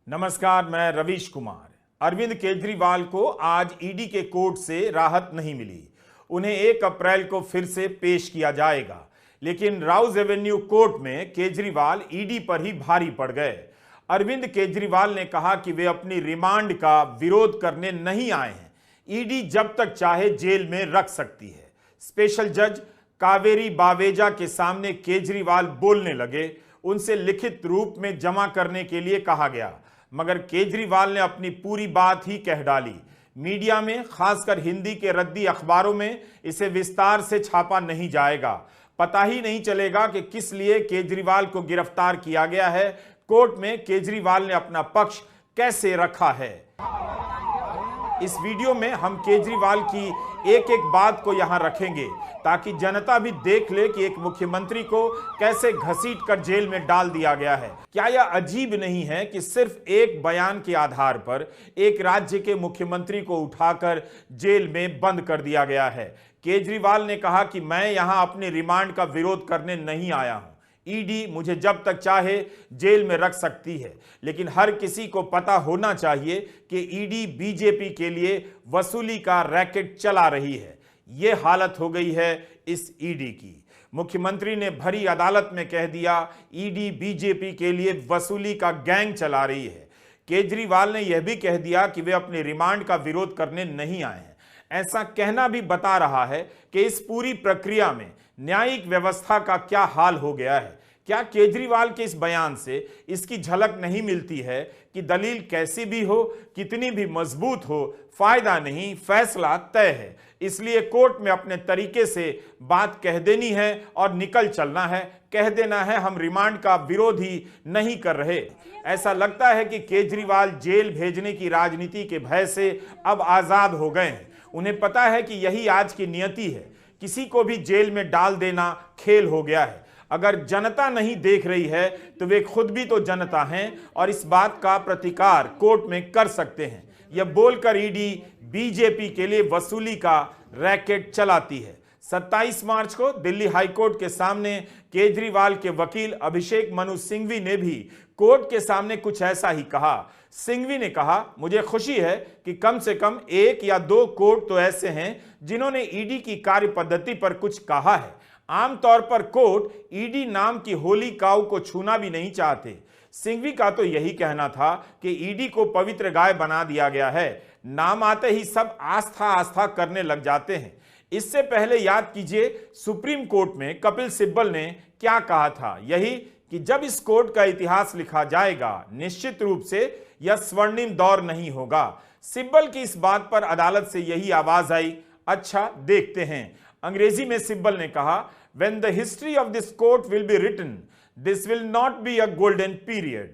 नमस्कार, मैं रवीश कुमार। अरविंद केजरीवाल को आज ईडी के कोर्ट से राहत नहीं मिली। उन्हें 1 अप्रैल को फिर से पेश किया जाएगा, लेकिन राउज एवेन्यू कोर्ट में केजरीवाल ईडी पर ही भारी पड़ गए। अरविंद केजरीवाल ने कहा कि वे अपनी रिमांड का विरोध करने नहीं आए हैं। ईडी जब तक चाहे जेल में रख सकती है। स्पेशल जज कावेरी बावेजा के सामने केजरीवाल बोलने लगे। उनसे लिखित रूप में जमा करने के लिए कहा गया, मगर केजरीवाल ने अपनी पूरी बात ही कह डाली। मीडिया में, खासकर हिंदी के रद्दी अखबारों में इसे विस्तार से छापा नहीं जाएगा। पता ही नहीं चलेगा कि किस लिए केजरीवाल को गिरफ्तार किया गया है। कोर्ट में केजरीवाल ने अपना पक्ष कैसे रखा है, इस वीडियो में हम केजरीवाल की एक एक बात को यहां रखेंगे ताकि जनता भी देख ले कि एक मुख्यमंत्री को कैसे घसीट कर जेल में डाल दिया गया है। क्या यह अजीब नहीं है कि सिर्फ एक बयान के आधार पर एक राज्य के मुख्यमंत्री को उठाकर जेल में बंद कर दिया गया है। केजरीवाल ने कहा कि मैं यहां अपनी रिमांड का विरोध करने नहीं आया हूं। ईडी मुझे जब तक चाहे जेल में रख सकती है, लेकिन हर किसी को पता होना चाहिए कि ईडी बीजेपी के लिए वसूली का रैकेट चला रही है। यह हालत हो गई है इस ईडी की। मुख्यमंत्री ने भरी अदालत में कह दिया ईडी बीजेपी के लिए वसूली का गैंग चला रही है। केजरीवाल ने यह भी कह दिया कि वे अपने रिमांड का विरोध करने नहीं आए हैं। ऐसा कहना भी बता रहा है कि इस पूरी प्रक्रिया में न्यायिक व्यवस्था का क्या हाल हो गया है। क्या केजरीवाल के इस बयान से इसकी झलक नहीं मिलती है कि दलील कैसी भी हो, कितनी भी मजबूत हो, फायदा नहीं, फैसला तय है। इसलिए कोर्ट में अपने तरीके से बात कह देनी है और निकल चलना है। कह देना है हम रिमांड का विरोध ही नहीं कर रहे। ऐसा लगता है कि केजरीवाल जेल भेजने की राजनीति के भय से अब आजाद हो गए हैं। उन्हें पता है कि यही आज की नियति है, किसी को भी जेल में डाल देना खेल हो गया है। अगर जनता नहीं देख रही है तो वे खुद भी तो जनता हैं और इस बात का प्रतिकार कोर्ट में कर सकते हैं। यह बोलकर ईडी बीजेपी के लिए वसूली का रैकेट चलाती है। 27 मार्च को दिल्ली हाईकोर्ट के सामने केजरीवाल के वकील अभिषेक मनु सिंघवी ने भी कोर्ट के सामने कुछ ऐसा ही कहा। सिंघवी ने कहा, मुझे खुशी है कि कम से कम 1 या 2 कोर्ट तो ऐसे हैं जिन्होंने ईडी की कार्य पद्धति पर कुछ कहा है। आमतौर पर कोर्ट ईडी नाम की होली काऊ को छूना भी नहीं चाहते। सिंघवी का तो यही कहना था कि ईडी को पवित्र गाय बना दिया गया है। नाम आते ही सब आस्था आस्था करने लग जाते हैं। इससे पहले याद कीजिए सुप्रीम कोर्ट में कपिल सिब्बल ने क्या कहा था, यही कि जब इस कोर्ट का इतिहास लिखा जाएगा निश्चित रूप से यह स्वर्णिम दौर नहीं होगा। सिब्बल की इस बात पर अदालत से यही आवाज आई। अच्छा, देखते हैं। अंग्रेजी में सिब्बल ने कहा, When the history of this court will be written, this will not be a golden period.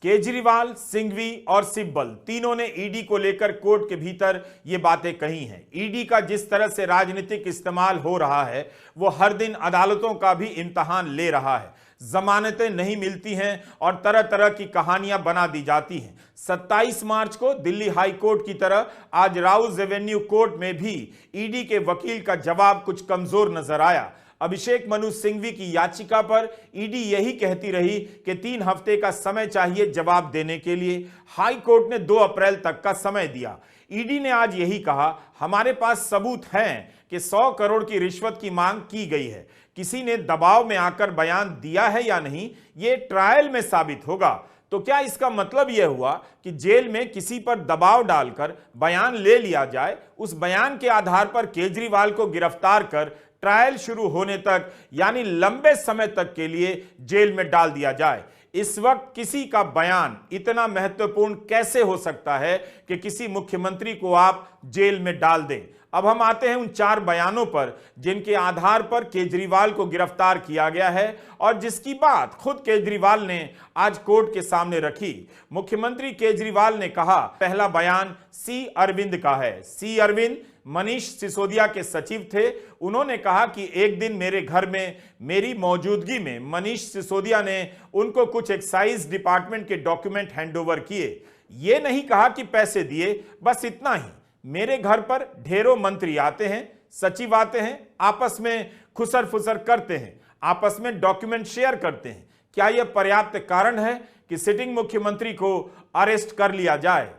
Kejriwal, Singhvi और सिब्बल तीनों ने ईडी को लेकर कोर्ट के भीतर ये बातें कही हैं। ईडी का जिस तरह से राजनीतिक इस्तेमाल हो रहा है वो हर दिन अदालतों का भी इम्तहान ले रहा है। जमानतें नहीं मिलती हैं और तरह तरह की कहानियां बना दी जाती हैं। 27 मार्च को दिल्ली हाई कोर्ट की तरह आज राउज एवेन्यू कोर्ट में भी ईडी के वकील का जवाब कुछ कमजोर नजर आया। अभिषेक मनु सिंघवी की याचिका पर ईडी यही कहती रही कि 3 हफ्ते का समय चाहिए जवाब देने के लिए। हाई कोर्ट ने 2 अप्रैल तक का समय दिया। ईडी ने आज यही कहा, हमारे पास सबूत हैं कि 100 करोड़ की रिश्वत की मांग की गई है। किसी ने दबाव में आकर बयान दिया है या नहीं, ये ट्रायल में साबित होगा। तो क्या इसका मतलब यह हुआ कि जेल में किसी पर दबाव डालकर बयान ले लिया जाए, उस बयान के आधार पर केजरीवाल को गिरफ्तार कर ट्रायल शुरू होने तक यानी लंबे समय तक के लिए जेल में डाल दिया जाए? इस वक्त किसी का बयान इतना महत्वपूर्ण कैसे हो सकता है कि किसी मुख्यमंत्री को आप जेल में डाल दें? अब हम आते हैं उन 4 बयानों पर जिनके आधार पर केजरीवाल को गिरफ्तार किया गया है और जिसकी बात खुद केजरीवाल ने आज कोर्ट के सामने रखी। मुख्यमंत्री केजरीवाल ने कहा, पहला बयान सी अरविंद का है। सी अरविंद मनीष सिसोदिया के सचिव थे। उन्होंने कहा कि एक दिन मेरे घर में मेरी मौजूदगी में मनीष सिसोदिया ने उनको कुछ एक्साइज डिपार्टमेंट के डॉक्यूमेंट हैंडओवर किए। ये नहीं कहा कि पैसे दिए, बस इतना ही। मेरे घर पर ढेरों मंत्री आते हैं, सचिव आते हैं, आपस में खुसर फुसर करते हैं, आपस में डॉक्यूमेंट शेयर करते हैं। क्या यह पर्याप्त कारण है कि सिटिंग मुख्यमंत्री को अरेस्ट कर लिया जाए।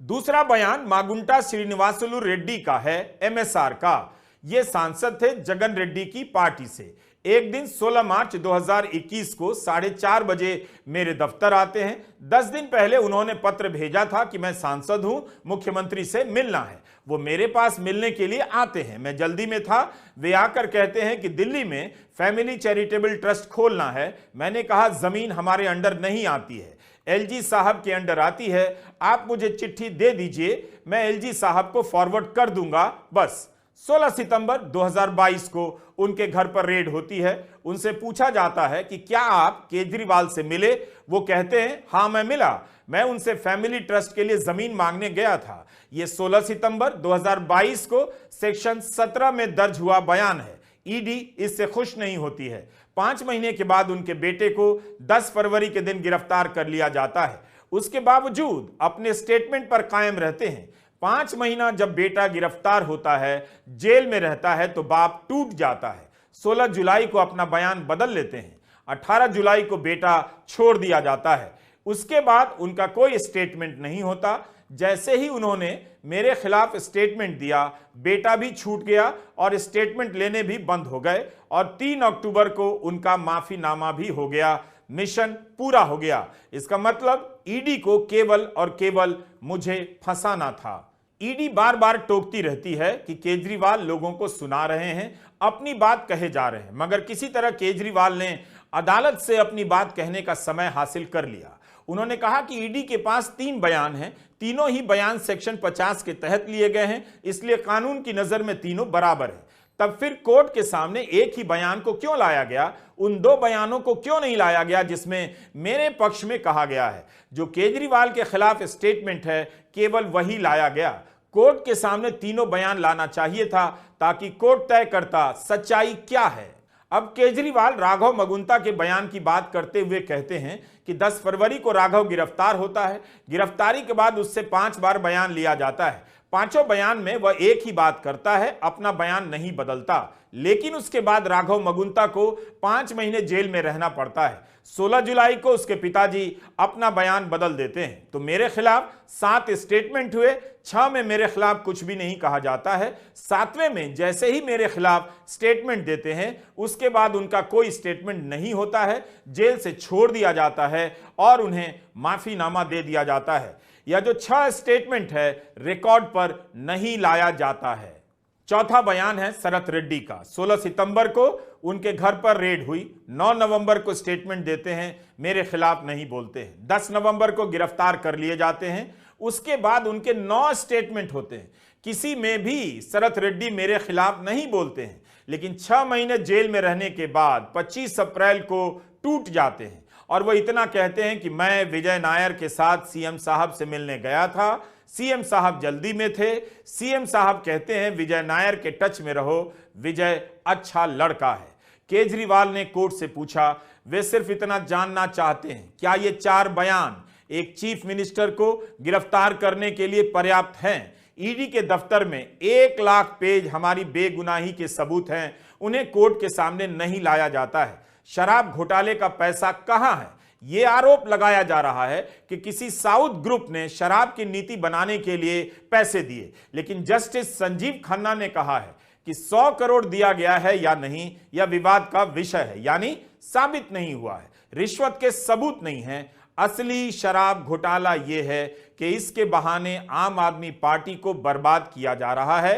दूसरा बयान मागुंटा श्रीनिवासुलु रेड्डी का है, एमएसआर का। ये सांसद थे जगन रेड्डी की पार्टी से। एक दिन 16 मार्च 2021 को 4:30 बजे मेरे दफ्तर आते हैं। 10 दिन पहले उन्होंने पत्र भेजा था कि मैं सांसद हूं, मुख्यमंत्री से मिलना है। वो मेरे पास मिलने के लिए आते हैं। मैं जल्दी में था। वे आकर कहते हैं कि दिल्ली में फैमिली चैरिटेबल ट्रस्ट खोलना है। मैंने कहा जमीन हमारे अंडर नहीं आती है, एलजी साहब के अंडर आती है। आप मुझे चिट्ठी दे दीजिए, मैं एलजी साहब को फॉरवर्ड कर दूंगा बस। 16 सितंबर 2022 को उनके घर पर रेड होती है। उनसे पूछा जाता है कि क्या आप केजरीवाल से मिले? वो कहते हैं हाँ मैं मिला, मैं उनसे फैमिली ट्रस्ट के लिए जमीन मांगने गया था। यह 16 सितंबर 2022 को सेक्शन 17 में दर्ज हुआ बयान है। ईडी इससे खुश नहीं होती है। 5 महीने के बाद उनके बेटे को 10 फरवरी के दिन गिरफ्तार कर लिया जाता है। उसके बावजूद अपने स्टेटमेंट पर कायम रहते हैं। 5 महीना जब बेटा गिरफ्तार होता है, जेल में रहता है, तो बाप टूट जाता है। 16 जुलाई को अपना बयान बदल लेते हैं। 18 जुलाई को बेटा छोड़ दिया जाता है। उसके बाद उनका कोई स्टेटमेंट नहीं होता। जैसे ही उन्होंने मेरे खिलाफ स्टेटमेंट दिया, बेटा भी छूट गया और स्टेटमेंट लेने भी बंद हो गए। और 3 अक्टूबर को उनका माफीनामा भी हो गया। मिशन पूरा हो गया। इसका मतलब ईडी को केवल और केवल मुझे फंसाना था। ईडी बार बार टोकती रहती है कि केजरीवाल लोगों को सुना रहे हैं, अपनी बात कहे जा रहे हैं, मगर किसी तरह केजरीवाल ने अदालत से अपनी बात कहने का समय हासिल कर लिया। उन्होंने कहा कि ईडी के पास 3 बयान हैं, तीनों ही बयान सेक्शन 50 के तहत लिए गए हैं, इसलिए कानून की नजर में तीनों बराबर हैं। तब फिर कोर्ट के सामने एक ही बयान को क्यों लाया गया? उन 2 बयानों को क्यों नहीं लाया गया जिसमें मेरे पक्ष में कहा गया है? जो केजरीवाल के खिलाफ स्टेटमेंट है, केवल वही लाया गया। कोर्ट के सामने तीनों बयान लाना चाहिए था ताकि कोर्ट तय करता सच्चाई क्या है। अब केजरीवाल राघव मगुंता के बयान की बात करते हुए कहते हैं कि 10 फरवरी को राघव गिरफ्तार होता है। गिरफ्तारी के बाद उससे 5 बार बयान लिया जाता है। 5 बयान में वह एक ही बात करता है, अपना बयान नहीं बदलता। लेकिन उसके बाद राघव मगुंता को 5 महीने जेल में रहना पड़ता है। 16 जुलाई को उसके पिताजी अपना बयान बदल देते हैं। तो मेरे खिलाफ 7 स्टेटमेंट हुए, 6 में मेरे खिलाफ कुछ भी नहीं कहा जाता है। 7वें में जैसे ही मेरे खिलाफ स्टेटमेंट देते हैं, उसके बाद उनका कोई स्टेटमेंट नहीं होता है, जेल से छोड़ दिया जाता है और उन्हें माफीनामा दे दिया जाता है। यह जो 6 स्टेटमेंट है, रिकॉर्ड पर नहीं लाया जाता है। चौथा बयान है शरत रेड्डी का। 16 सितंबर को उनके घर पर रेड हुई। 9 नवंबर को स्टेटमेंट देते हैं, मेरे खिलाफ नहीं बोलते हैं। 10 नवंबर को गिरफ्तार कर लिए जाते हैं। उसके बाद उनके 9 स्टेटमेंट होते हैं, किसी में भी शरत रेड्डी मेरे खिलाफ नहीं बोलते हैं। लेकिन 6 महीने जेल में रहने के बाद 25 अप्रैल को टूट जाते हैं और वह इतना कहते हैं कि मैं विजय नायर के साथ सीएम साहब से मिलने गया था, सीएम साहब जल्दी में थे। सीएम साहब कहते हैं विजय नायर के टच में रहो, विजय अच्छा लड़का है। केजरीवाल ने कोर्ट से पूछा, वे सिर्फ इतना जानना चाहते हैं क्या ये 4 बयान एक चीफ मिनिस्टर को गिरफ्तार करने के लिए पर्याप्त हैं? ईडी के दफ्तर में 1 लाख पेज हमारी बेगुनाही के सबूत हैं, उन्हें कोर्ट के सामने नहीं लाया जाता है। शराब घोटाले का पैसा कहां है? यह आरोप लगाया जा रहा है कि किसी साउथ ग्रुप ने शराब की नीति बनाने के लिए पैसे दिए, लेकिन जस्टिस संजीव खन्ना ने कहा है कि 100 करोड़ दिया गया है या नहीं, यह विवाद का विषय है, यानी साबित नहीं हुआ है। रिश्वत के सबूत नहीं है। असली शराब घोटाला यह है कि इसके बहाने आम आदमी पार्टी को बर्बाद किया जा रहा है।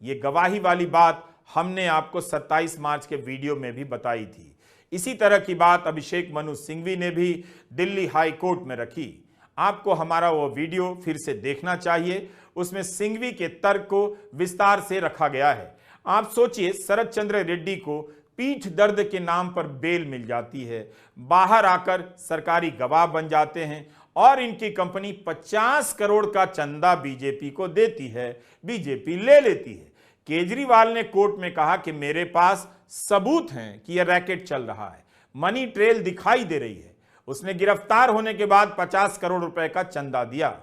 यह गवाही वाली बात हमने आपको 27 मार्च के वीडियो में भी बताई थी। इसी तरह की बात अभिषेक मनु सिंघवी ने भी दिल्ली हाई कोर्ट में रखी। आपको हमारा वो वीडियो फिर से देखना चाहिए, उसमें सिंघवी के तर्क को विस्तार से रखा गया है। आप सोचिए, शरत चंद्र रेड्डी को पीठ दर्द के नाम पर बेल मिल जाती है, बाहर आकर सरकारी गवाह बन जाते हैं और इनकी कंपनी 50 करोड़ का चंदा बीजेपी को देती है, बीजेपी ले लेती है। केजरीवाल ने कोर्ट में कहा कि मेरे पास सबूत हैं कि यह रैकेट चल रहा है, मनी ट्रेल दिखाई दे रही है। उसने गिरफ्तार होने के बाद 50 करोड़ रुपए का चंदा दिया।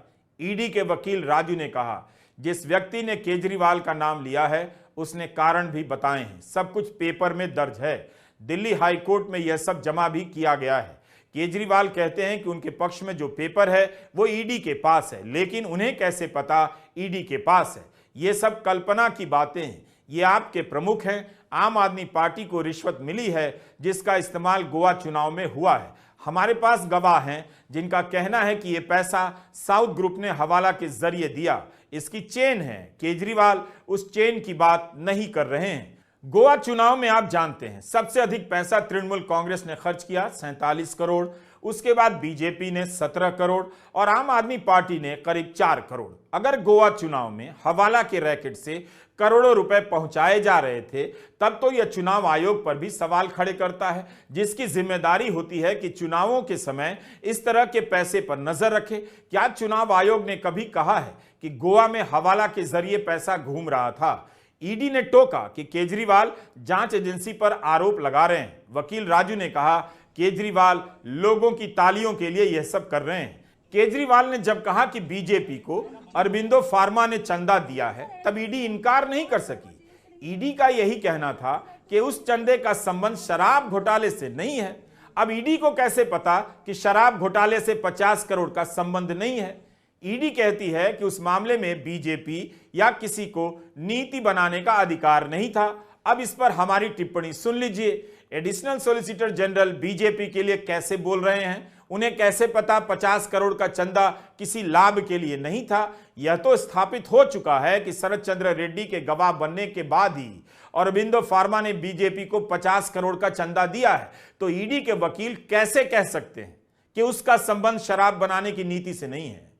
ईडी के वकील राजू ने कहा, जिस व्यक्ति ने केजरीवाल का नाम लिया है उसने कारण भी बताए हैं, सब कुछ पेपर में दर्ज है। दिल्ली हाई कोर्ट में यह सब जमा भी किया गया है। केजरीवाल कहते हैं कि उनके पक्ष में जो पेपर है वो ईडी के पास है, लेकिन उन्हें कैसे पता ईडी के पास है? ये सब कल्पना की बातें हैं। ये आपके प्रमुख हैं। आम आदमी पार्टी को रिश्वत मिली है जिसका इस्तेमाल गोवा चुनाव में हुआ है। हमारे पास गवाह हैं जिनका कहना है कि यह पैसा साउथ ग्रुप ने हवाला के जरिए दिया। इसकी चेन है। केजरीवाल उस चेन की बात नहीं कर रहे हैं। गोवा चुनाव में आप जानते हैं सबसे अधिक पैसा तृणमूल कांग्रेस ने खर्च किया, 47 करोड़। उसके बाद बीजेपी ने 17 करोड़ और आम आदमी पार्टी ने करीब 4 करोड़। अगर गोवा चुनाव में हवाला के रैकेट से करोड़ों रुपए पहुंचाए जा रहे थे तब तो यह चुनाव आयोग पर भी सवाल खड़े करता है, जिसकी जिम्मेदारी होती है कि चुनावों के समय इस तरह के पैसे पर नजर रखे। क्या चुनाव आयोग ने कभी कहा है कि गोवा में हवाला के जरिए पैसा घूम रहा था? ईडी ने टोका कि केजरीवाल जांच एजेंसी पर आरोप लगा रहे हैं। वकील राजू ने कहा केजरीवाल लोगों की तालियों के लिए यह सब कर रहे हैं। केजरीवाल ने जब कहा कि बीजेपी को अरबिंदो फार्मा ने चंदा दिया है तब ईडी इनकार नहीं कर सकी। ईडी का यही कहना था कि उस चंदे का संबंध शराब घोटाले से नहीं है। अब ईडी को कैसे पता कि शराब घोटाले से 50 करोड़ का संबंध नहीं है? ईडी कहती है कि उस मामले में बीजेपी या किसी को नीति बनाने का अधिकार नहीं था। अब इस पर हमारी टिप्पणी सुन लीजिए। एडिशनल सॉलिसिटर जनरल बीजेपी के लिए कैसे बोल रहे हैं? उन्हें कैसे पता 50 करोड़ का चंदा किसी लाभ के लिए नहीं था? यह तो स्थापित हो चुका है कि शरद चंद्र रेड्डी के गवाह बनने के बाद ही अरबिंदो फार्मा ने बीजेपी को 50 करोड़ का चंदा दिया है। तो ईडी के वकील कैसे कह सकते हैं कि उसका संबंध शराब बनाने की नीति से नहीं है?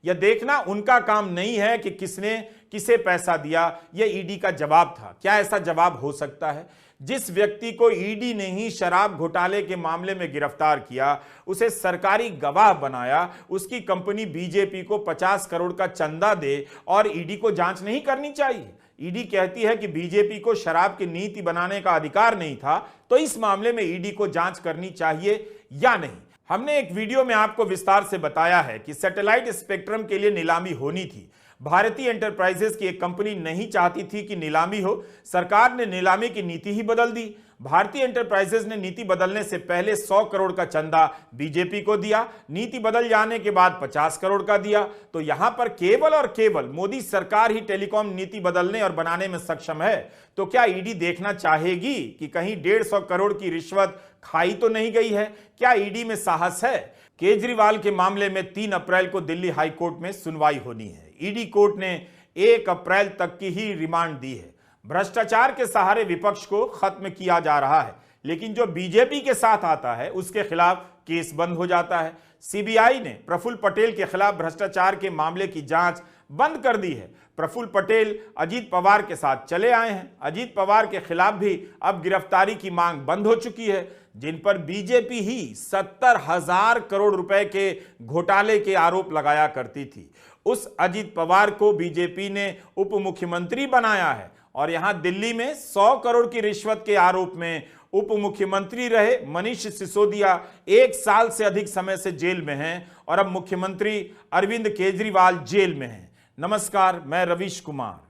यह देखना उनका काम नहीं है कि किसने किसे पैसा दिया। यह ईडी का जवाब था। क्या ऐसा जवाब हो सकता है? जिस व्यक्ति को ईडी ने ही शराब घोटाले के मामले में गिरफ्तार किया, उसे सरकारी गवाह बनाया, उसकी कंपनी बीजेपी को 50 करोड़ का चंदा दे और ईडी को जांच नहीं करनी चाहिए? ईडी कहती है कि बीजेपी को शराब की नीति बनाने का अधिकार नहीं था, तो इस मामले में ईडी को जांच करनी चाहिए या नहीं? हमने एक वीडियो में आपको विस्तार से बताया है कि सैटेलाइट स्पेक्ट्रम के लिए नीलामी होनी थी। भारतीय एंटरप्राइजेस की एक कंपनी नहीं चाहती थी कि नीलामी हो। सरकार ने नीलामी की नीति ही बदल दी। भारतीय एंटरप्राइजेस ने नीति बदलने से पहले 100 करोड़ का चंदा बीजेपी को दिया, नीति बदल जाने के बाद 50 करोड़ का दिया। तो यहां पर केवल और केवल मोदी सरकार ही टेलीकॉम नीति बदलने और बनाने में सक्षम है। तो क्या ईडी देखना चाहेगी कि कहीं 150 करोड़ की रिश्वत खाई तो नहीं गई है? क्या ईडी में साहस है? केजरीवाल के मामले में 3 अप्रैल को दिल्ली हाई कोर्ट में सुनवाई होनी है। ईडी कोर्ट ने 1 अप्रैल तक की ही रिमांड दी है। भ्रष्टाचार के सहारे विपक्ष को खत्म किया जा रहा है, लेकिन जो बीजेपी के साथ आता है उसके खिलाफ केस बंद हो जाता है। सीबीआई ने प्रफुल्ल पटेल के खिलाफ भ्रष्टाचार के मामले की जांच बंद कर दी है। प्रफुल्ल पटेल अजीत पवार के साथ चले आए हैं। अजीत पवार के खिलाफ भी अब गिरफ्तारी की मांग बंद हो चुकी है, जिन पर बीजेपी ही 70,000 करोड़ रुपए के घोटाले के आरोप लगाया करती थी। उस अजीत पवार को बीजेपी ने उप मुख्यमंत्री बनाया है और यहां दिल्ली में 100 करोड़ की रिश्वत के आरोप में उप मुख्यमंत्री रहे मनीष सिसोदिया 1 साल से अधिक समय से जेल में हैं और अब मुख्यमंत्री अरविंद केजरीवाल जेल में हैं। नमस्कार, मैं रवीश कुमार।